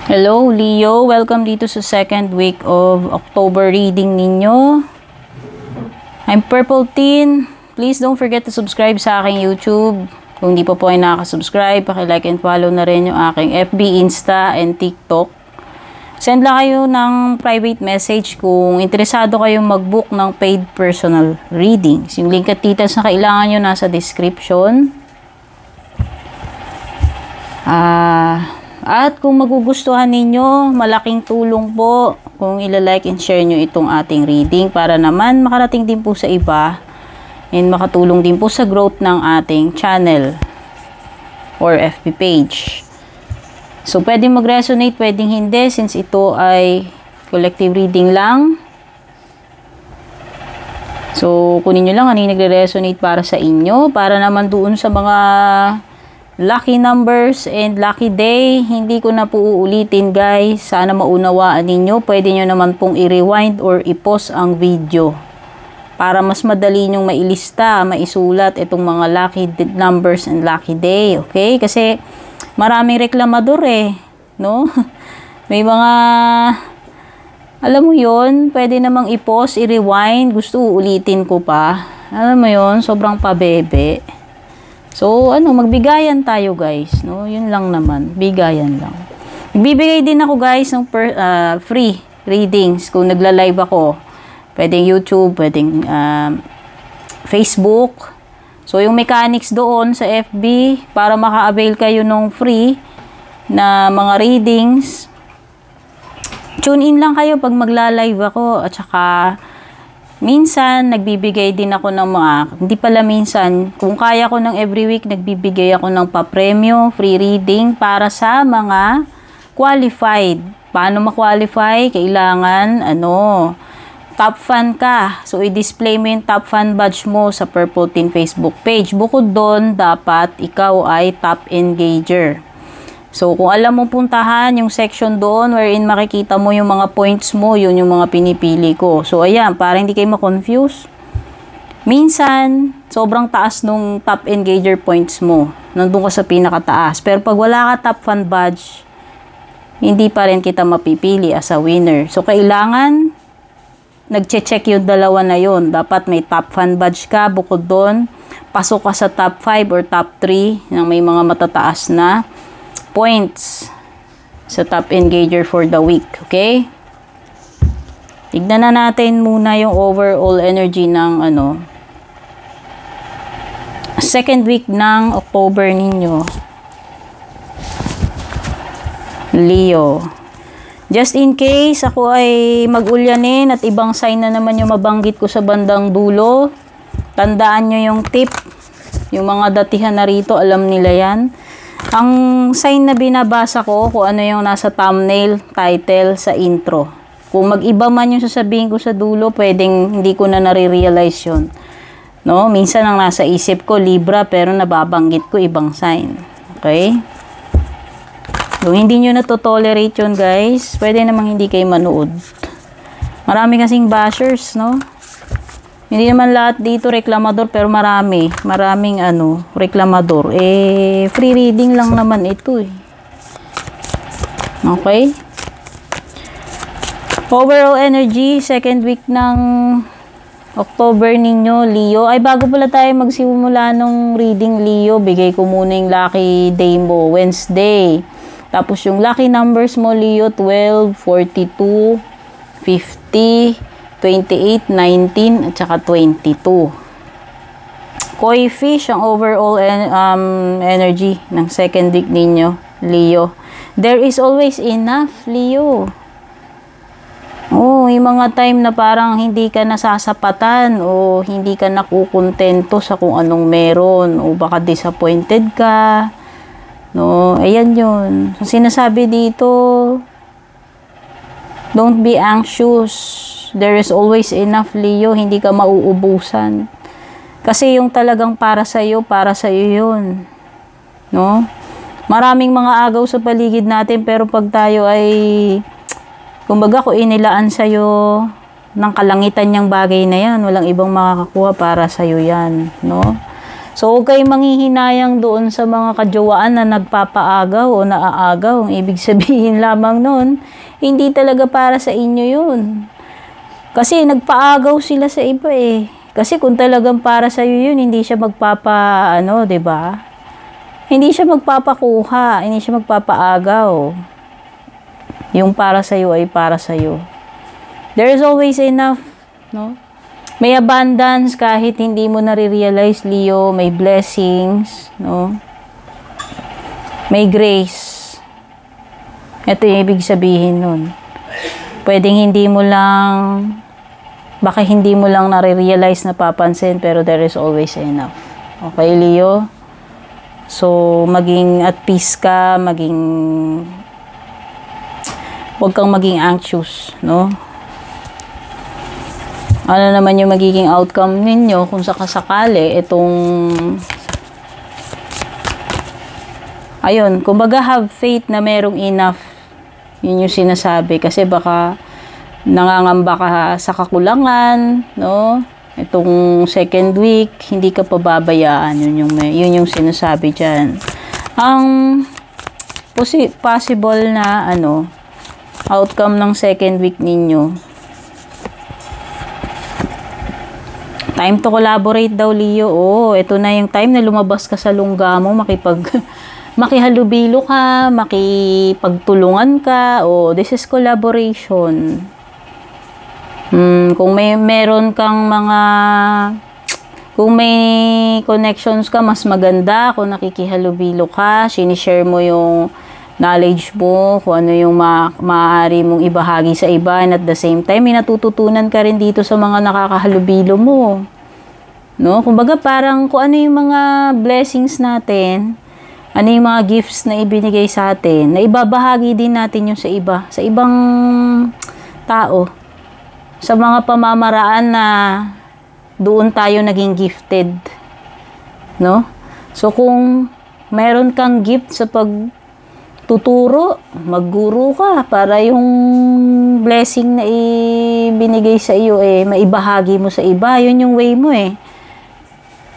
Hello Leo, welcome dito sa second week of October reading ninyo. I'm Purple Teen. Please don't forget to subscribe sa aking YouTube. Kung di po ay nakaka-subscribe, paki-like and follow na rin yung aking FB, Insta, and TikTok. Send lang kayo ng private message kung interesado kayong mag-book ng paid personal readings. Yung link at details na kailangan nyo nasa description. At kung magugustuhan ninyo, malaking tulong po kung ila-like and share nyo itong ating reading para naman makarating din po sa iba and makatulong din po sa growth ng ating channel or FB page. So, pwedeng mag-resonate, pwedeng hindi since ito ay collective reading lang. So, kunin nyo lang ano yung nagre-resonate para sa inyo. Para naman doon sa mga lucky numbers and lucky day, hindi ko na po uulitin guys. Sana maunawaan ninyo. Pwede nyo naman pong i-rewind or i-pause ang video para mas madali nyong mailista, maisulat itong mga lucky numbers and lucky day. Okay? Kasi maraming reklamador no? May mga, alam mo yon, pwede namang i-pause, i-rewind. Gusto uulitin ko pa. Alam mo yon, sobrang pabebe. So, magbigayan tayo guys, no? Yun lang naman, bigayan lang. Nagbibigay din ako guys ng free readings kung nagla-live ako. Pwedeng YouTube, pwedeng Facebook. So, yung mechanics doon sa FB, para maka-avail kayo ng free na mga readings, tune in lang kayo pag magla-live ako. At saka, minsan, nagbibigay din ako ng mga, hindi pala minsan, kung kaya ko ng every week, nagbibigay ako ng pa-premyo, free reading para sa mga qualified. Paano ma-qualify? Kailangan, top fan ka. So, i-display mo yung top fan badge mo sa Purple Teen Facebook page. Bukod doon, dapat ikaw ay top engager. So, kung alam mo puntahan yung section doon wherein makikita mo yung mga points mo, yun yung mga pinipili ko. So, ayan, para hindi kayo ma-confuse. Minsan, sobrang taas nung top engager points mo. Nandun ka sa pinakataas. Pero pag wala ka top fan badge, hindi pa rin kita mapipili as a winner. So, kailangan, nagche-check yung dalawa na yun. Dapat may top fan badge ka. Bukod doon, pasok ka sa top 5 or top 3 na may mga matataas na points sa top engager for the week. Okay? Tignan na natin muna yung overall energy ng second week ng October ninyo. Leo. Just in case ako ay mag-ulyanin at ibang sign na naman yung mabanggit ko sa bandang dulo, tandaan nyo yung tip. Yung mga datihan na rito, alam nila yan. Ang sign na binabasa ko, kung ano yung nasa thumbnail, title, sa intro. Kung mag-iba man yung sasabihin ko sa dulo, pwedeng hindi ko na nare-realize yun. No? Minsan ang nasa isip ko, Libra, pero nababanggit ko ibang sign. Okay? Kung hindi nyo na-tolerate yun, guys, pwede namang hindi kayo manood. Marami kasing bashers, no? Hindi naman lahat dito reklamador, pero maraming reklamador. Free reading lang naman ito Okay? Overall energy, second week ng October ninyo, Leo. Ay, bago pala tayo magsimula ng reading, Leo, bigay ko muna yung lucky day mo, Wednesday. Tapos yung lucky numbers mo, Leo, 12, 42, 50, 28, 19, at saka 22. Koi fish ang overall energy ng second week ninyo, Leo. There is always enough, Leo. Yung mga time na parang hindi ka nasasapatan o hindi ka nakukontento sa kung anong meron o baka disappointed ka. No, ayan yun. Sinasabi dito, don't be anxious. There is always enough, Leo. Hindi ka mauubusan. Kasi yung talagang para sa'yo yun. No? Maraming mga agaw sa paligid natin, pero pag tayo ay, kumbaga kung inilaan sa'yo ng kalangitan niyang bagay na yan, walang ibang makakakuha para sa'yo yan. No? So, huwag kayong manghihinayang doon sa mga kajowaan na nagpapaagaw o naaagaw. Ang ibig sabihin lamang noon, hindi talaga para sa inyo yun. Kasi nagpaagaw sila sa iba eh. Kasi kung talagang para sa iyo yun, hindi siya diba? Hindi siya magpapakuha, hindi siya magpapaagaw. Yung para sa iyo ay para sa iyo. There is always enough, no? May abundance kahit hindi mo nare-realize, Leo. May blessings, no? May grace. Ito yung ibig sabihin nun. Pwedeng baka hindi mo lang nare-realize, napapansin, pero there is always enough. Okay, Leo? So, maging at peace ka, huwag kang maging anxious, no? Ano naman yung magiging outcome ninyo kung sakasakali ayun, kumbaga have faith na merong enough. Yun yung sinasabi. Kasi baka nangangamba ka sa kakulangan, no? Itong second week, hindi ka pababayaan. Yun yung sinasabi dyan. Ang possible na outcome ng second week ninyo, time to collaborate daw, Leo. Ito na yung time na lumabas ka sa lungga mo, makihalubilo ka, makipagtulungan ka. This is collaboration. Kung kung may connections ka, mas maganda kung nakikihalubilo ka, sinishare mo yung knowledge mo, kung ano yung maaari mong ibahagi sa iba, and at the same time, may natututunan ka rin dito sa mga nakakahalubilo mo. No? Kumbaga parang kung ano yung mga blessings natin, ano yung mga gifts na ibinigay sa atin, na ibabahagi din natin yung sa iba, sa ibang tao, sa mga pamamaraan na doon tayo naging gifted. No? So kung meron kang gift sa pagtuturo, magguro ka para yung blessing na ibinigay sa iyo maibahagi mo sa iba. Yun yung way mo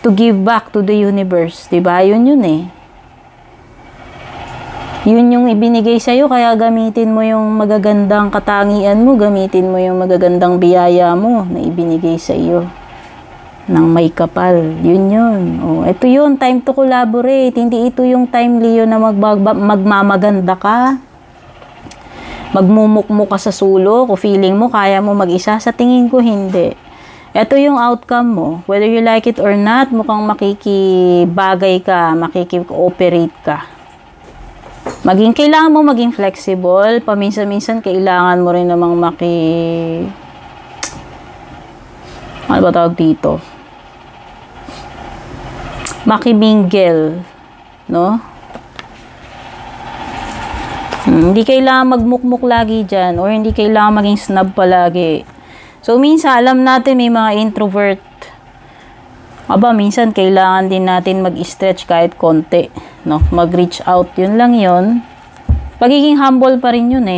to give back to the universe, diba? Yun yun yung ibinigay sa iyo, kaya gamitin mo yung magagandang katangian mo, gamitin mo yung magagandang biyaya mo na ibinigay sa iyo ng may kapal. Yun. Ito yun, time to collaborate. Hindi ito yung time, Leo, na magmamaganda ka, magmumukmo ka sa sulok, o feeling mo kaya mo mag-isa. Sa tingin ko, hindi. Ito yung outcome mo. Whether you like it or not, mukhang makikibagay ka, makikikooperate ka. Kailangan mo maging flexible. Paminsan-minsan, kailangan mo rin namang ano ba tawag dito? Makimingle, no? Hindi kailangan magmukmuk lagi dyan, or hindi kailangan maging snob palagi. So, minsan, alam natin may mga introvert. Minsan, kailangan din natin mag-stretch kahit konti, no? Mag-reach out, yun lang yun. Pagiging humble pa rin yun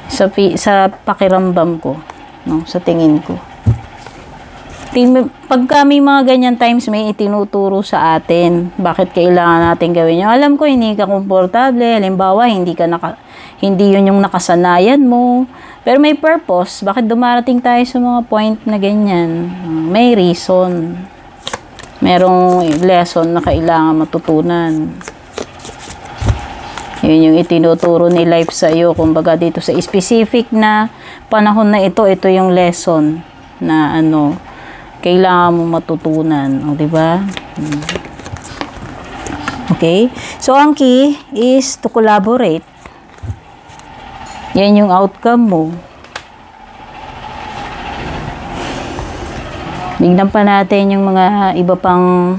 sa pakiramdam ko, no? Sa tingin ko. Pagka may mga ganyan times, may itinuturo sa atin. Bakit kailangan natin gawin yun? Alam ko, hindi ka komportable. Halimbawa, hindi yun yung nakasanayan mo. Pero may purpose. Bakit dumarating tayo sa mga point na ganyan? May reason. Merong lesson na kailangan matutunan. Yun yung itinuturo ni life sa iyo. Kumbaga dito sa specific na panahon na ito yung lesson na kailangan mo matutunan. Diba? Okay? So, ang key is to collaborate. Yan yung outcome mo. Bignan pa natin yung mga iba pang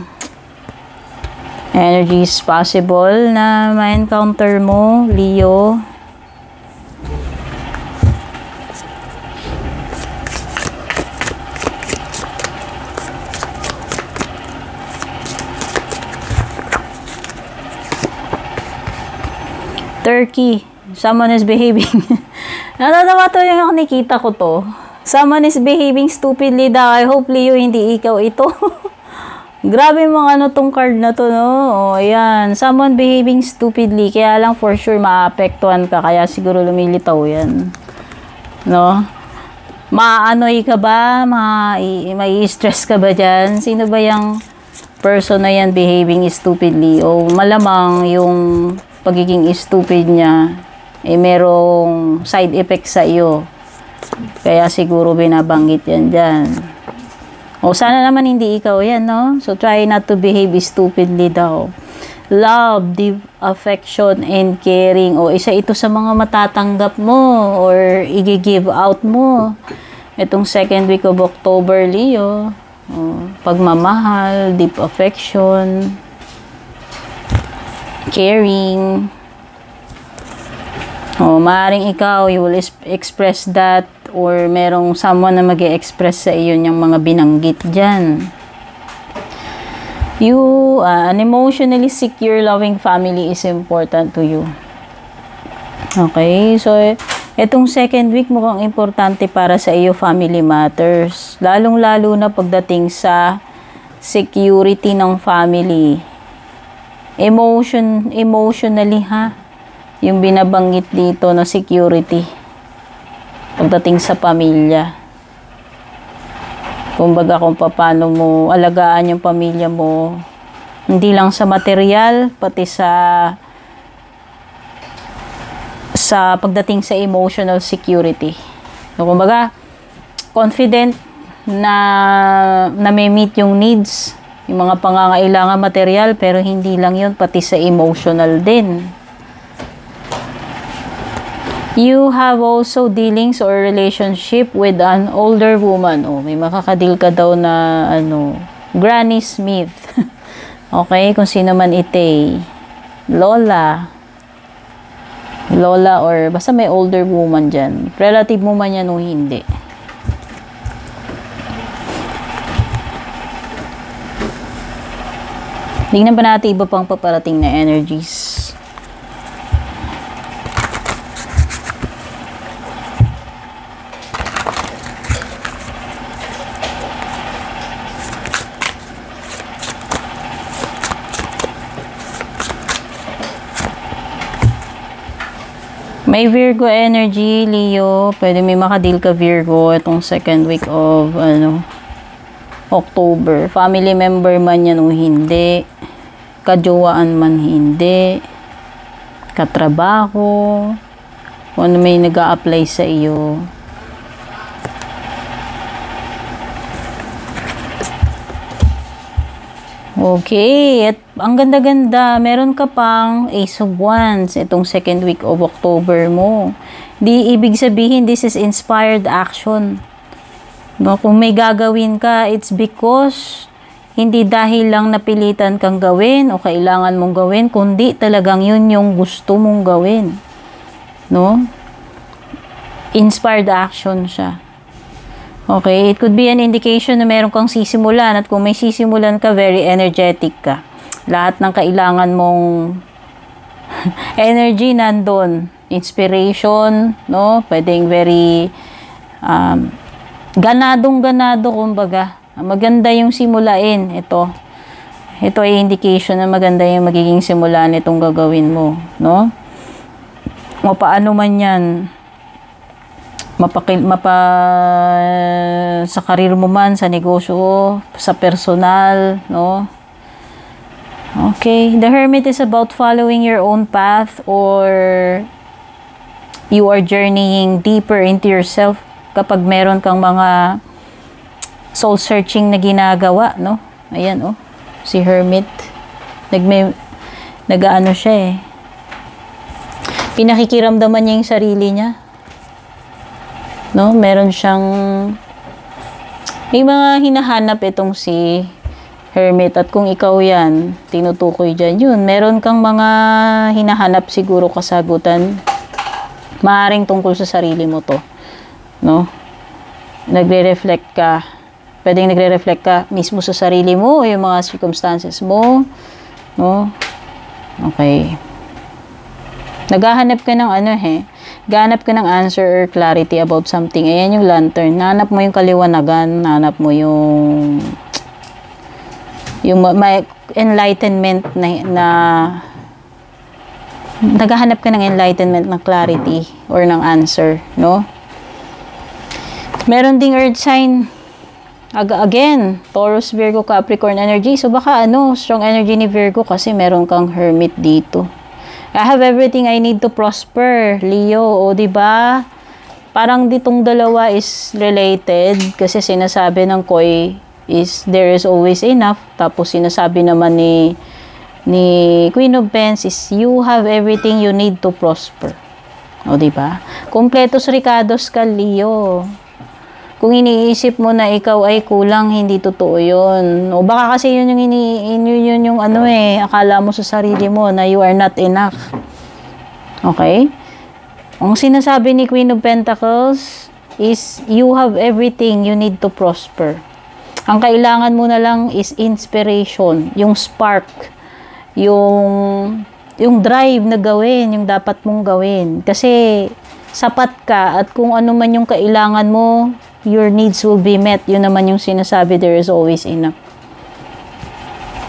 energies possible na ma-encounter mo, Leo. Turkey. Someone is behaving. Natatawa to yung nakikita ko to. Someone is behaving stupidly daw. I hope, Leo, hindi ikaw ito. Grabe mga ano tong card na to, no? O, ayan. Someone behaving stupidly. Kaya lang for sure maapektuhan ka. Kaya siguro lumilitaw yan. No? Maanoy ka ba? May stress ka ba dyan? Sino ba yung person na yan behaving stupidly? O malamang yung pagiging stupid niya merong side effect sa iyo. Kaya siguro binabanggit yan dyan. O, sana naman hindi ikaw yan, no? So, try not to behave stupidly daw. Love, deep affection, and caring. O, isa ito sa mga matatanggap mo or i-give out mo. Itong second week of October, Leo. O, pagmamahal, deep affection, caring. O, maaaring ikaw, you will express that or merong someone na mag-e-express sa iyo yung mga binanggit dyan. You, an emotionally secure, loving family is important to you. Okay, so itong second week mukhang importante para sa iyo, family matters. Lalong-lalo na pagdating sa security ng family. Emotionally ha, yung binabanggit dito na security. Pagdating sa pamilya. Kumbaga kung paano mo alagaan yung pamilya mo. Hindi lang sa material, pati sa pagdating sa emotional security. So, kumbaga, confident na may meet yung needs, yung mga pangangailangan material, pero hindi lang yun, pati sa emotional din. You have also dealings or relationship with an older woman. Oh, may makakadil ka daw na Granny Smith. Okay, kung sino man ite. Lola or basta may older woman dyan. Relative mo man yan o hindi. Tingnan pa natin iba pang paparating na energies. May Virgo energy, Leo. Pwede may makadil ka Virgo itong second week of October. Family member man yan o hindi. Kajowaan man hindi. Katrabaho. Kung ano may nag-a-apply sa iyo. Okay, at ang ganda-ganda, meron ka pang Ace of Wands itong second week of October mo. Di ibig sabihin this is inspired action. No, kung may gagawin ka, it's because hindi dahil lang napilitan kang gawin o kailangan mong gawin, kundi talagang yun yung gusto mong gawin. No? Inspired action siya. Okay, it could be an indication na meron kang sisimulan at kung may sisimulan ka, very energetic ka. Lahat ng kailangan mong energy nandun. Inspiration, no? Pwedeng very ganadong-ganado kumbaga. Maganda yung simulain. Ito ay indication na maganda yung magiging simulan itong gagawin mo, no? O paano man yan, sa karir mo man, sa negosyo, sa personal, no? Okay, the Hermit is about following your own path or you are journeying deeper into yourself kapag meron kang mga soul searching na ginagawa, no? Ayan, oh. Si Hermit. Nag-ano siya eh. Pinakikiramdaman niya yung sarili niya. No, meron siyang may mga hinahanap itong si Hermit at kung ikaw yan, tinutukoy dyan yun. Meron kang mga hinahanap siguro kasagutan. Maaring tungkol sa sarili mo to. No? Nagre-reflect ka. Pwedeng nagre-reflect ka mismo sa sarili mo o yung mga circumstances mo. No? Okay. Naghahanap ka ng Ganap ka ng answer or clarity about something. Ayan yung lantern. Nanap mo yung kaliwanagan. Nanap mo yung Yung may enlightenment na naghahanap ka ng enlightenment, ng clarity, or ng answer, no? Meron ding earth sign. Again, Taurus, Virgo, Capricorn energy. So, baka strong energy ni Virgo kasi meron kang hermit dito. I have everything I need to prosper, Leo. O, diba? Parang ditong dalawa is related kasi sinasabi ng Koi is there is always enough. Tapos, sinasabi naman ni Queen of Pentacles is you have everything you need to prosper. O, diba? Kompletos ricados ka, Leo. Kung iniisip mo na ikaw ay kulang, hindi totoo yun. O baka kasi yun yung akala mo sa sarili mo na you are not enough. Okay? Ang sinasabi ni Queen of Pentacles is you have everything you need to prosper. Ang kailangan mo na lang is inspiration, yung spark, yung drive na gawin, yung dapat mong gawin. Kasi sapat ka at kung ano man yung kailangan mo, your needs will be met. Yun naman yung sinasabi, there is always enough.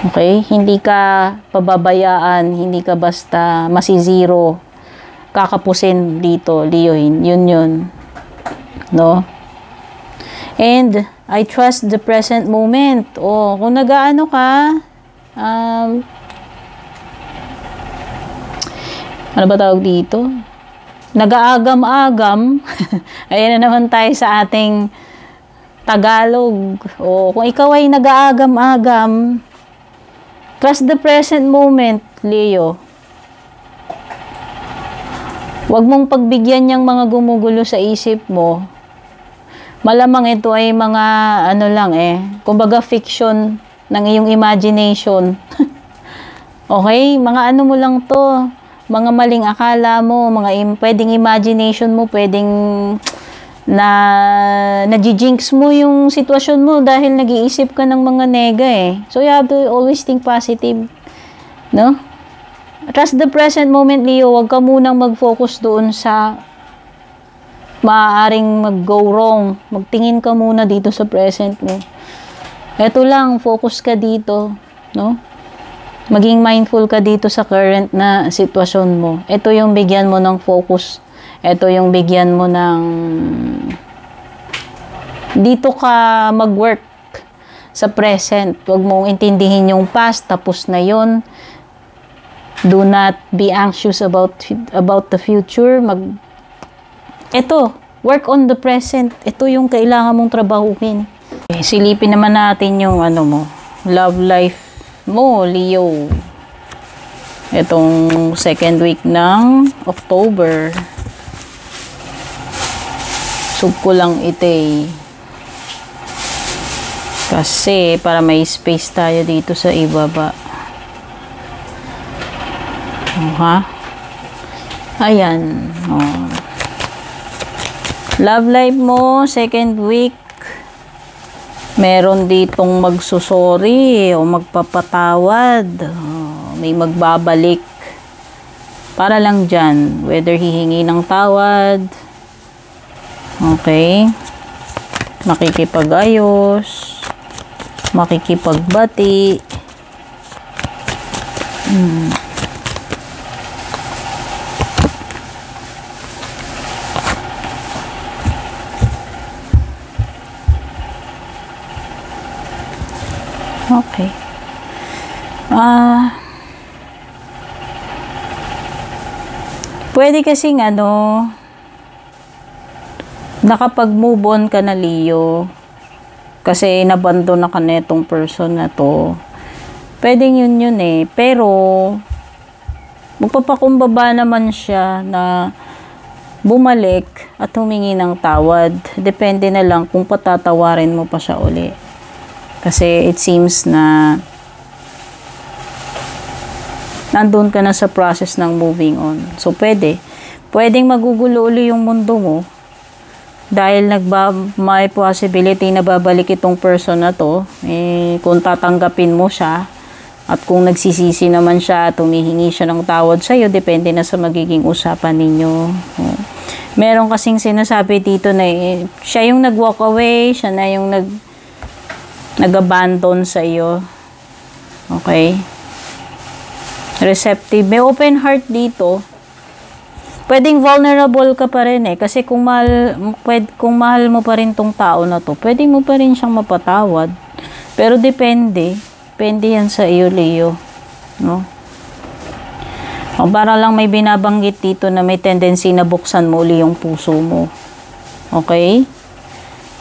Okay? Hindi ka pababayaan, hindi ka basta masizero, kakapusin dito, Leo. Yun. No? And, I trust the present moment. O, kung nag-aano ka, ano ba tawag dito? Nag-aagam-agam. Ayan na naman tayo sa ating Tagalog. O, kung ikaw ay nag-aagam-agam, trust the present moment, Leo. Huwag mong pagbigyan yung mga gumugulo sa isip mo. Malamang ito ay mga kumbaga fiction ng iyong imagination. Okay? Mga mo lang to. Mga maling akala mo, pwedeng imagination mo, pwedeng na-jinx mo yung sitwasyon mo dahil nag-iisip ka ng mga nega So, you have to always think positive. No? Trust the present moment, Leo. Huwag ka munang mag-focus doon sa maaaring mag-go wrong. Magtingin ka muna dito sa present mo. Ito lang, focus ka dito. No? Maging mindful ka dito sa current na sitwasyon mo. Ito yung bigyan mo ng focus. Ito yung bigyan mo ng dito ka mag-work sa present. Huwag mong intindihin yung past, tapos na yun. Do not be anxious about the future. Ito, work on the present. Ito yung kailangan mong trabahuhin. Silipin naman natin yung love life mo, Leo. Itong second week ng October. Sub ko lang ite. Kasi para may space tayo dito sa ibaba. Ayan. Love life mo, second week. Meron ditong magsusori o magpapatawad. May magbabalik. Para lang dyan. Whether hihingi ng tawad. Okay. Makikipag-ayos. Makikipagbati. Okay. Pwede kasing nakapag-move on ka na, Leo. Kasi nabando na ka na itong person na to. Pwedeng yun Pero, magpapakumbaba naman siya na bumalik at humingi ng tawad. Depende na lang kung patatawarin mo pa siya uli. Kasi it seems na nandun ka na sa process ng moving on. So, pwedeng magugulo uli yung mundo mo dahil may possibility na babalik itong person na to. Kung tatanggapin mo siya at kung nagsisisi naman siya at humihingi siya ng tawad sa'yo, depende na sa magiging usapan ninyo. Meron kasing sinasabi dito na siya yung nag-walk away, siya na yung nag-abandon sa iyo. Okay? Receptive. May open heart dito. Pwedeng vulnerable ka pa rin eh. Kasi kung mahal mo pa rin tong tao na to, pwede mo pa rin siyang mapatawad. Pero depende. Depende yan sa iyo, Leo. No? O, para lang may binabanggit dito na may tendency na buksan mo uli yung puso mo. Okay?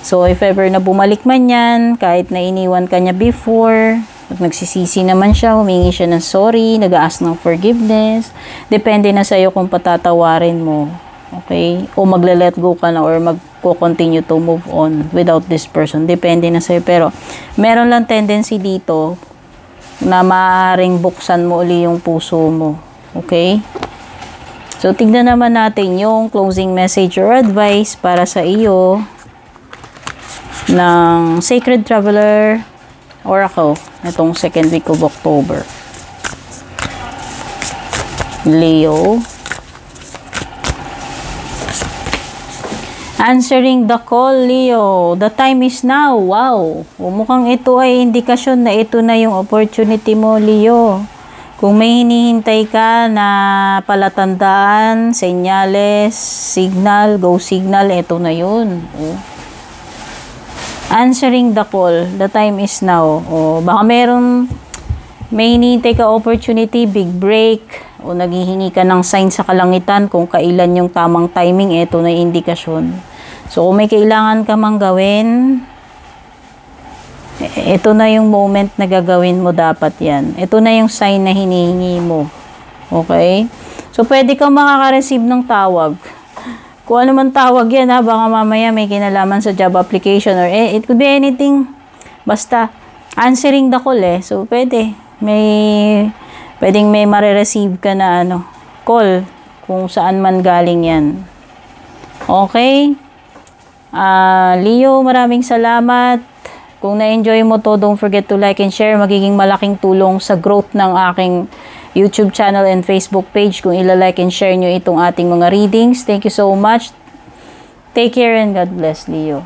So, if ever na bumalik man yan, kahit na iniwan ka niya before, at nagsisisi naman siya, humingi siya ng sorry, nag-ask ng forgiveness, depende na sa'yo kung patatawarin mo. Okay? O magla-let go ka na or magko-continue to move on without this person. Depende na sa'yo. Pero, meron lang tendency dito na maaaring buksan mo uli yung puso mo. Okay? So, tignan naman natin yung closing message or advice para sa iyo ng Sacred Traveler Oracle itong second week of October. Leo. Answering the call, Leo. The time is now. Wow. Mukhang ito ay indikasyon na ito na yung opportunity mo, Leo. Kung may hinihintay ka na palatandaan, senyales, signal, go signal, ito na yun. Answering the call, the time is now. Baka may hinihintay ka opportunity, big break, o naghihingi ka ng sign sa kalangitan kung kailan yung tamang timing, ito na yung indikasyon. So, kung may kailangan ka mang gawin, ito na yung moment na gagawin mo dapat yan. Ito na yung sign na hinihingi mo. Okay? So, pwede kang makaka-receive ng tawag. Kung ano man tawag yan, ha, baka mamaya may kinalaman sa job application or it could be anything. Basta, answering the call eh. So, pwedeng may marireceive ka na call kung saan man galing yan. Okay? Leo, maraming salamat. Kung na-enjoy mo to, don't forget to like and share. Magiging malaking tulong sa growth ng aking YouTube channel and Facebook page kung ila-like and share nyo itong ating mga readings. Thank you so much. Take care and God bless, Leo.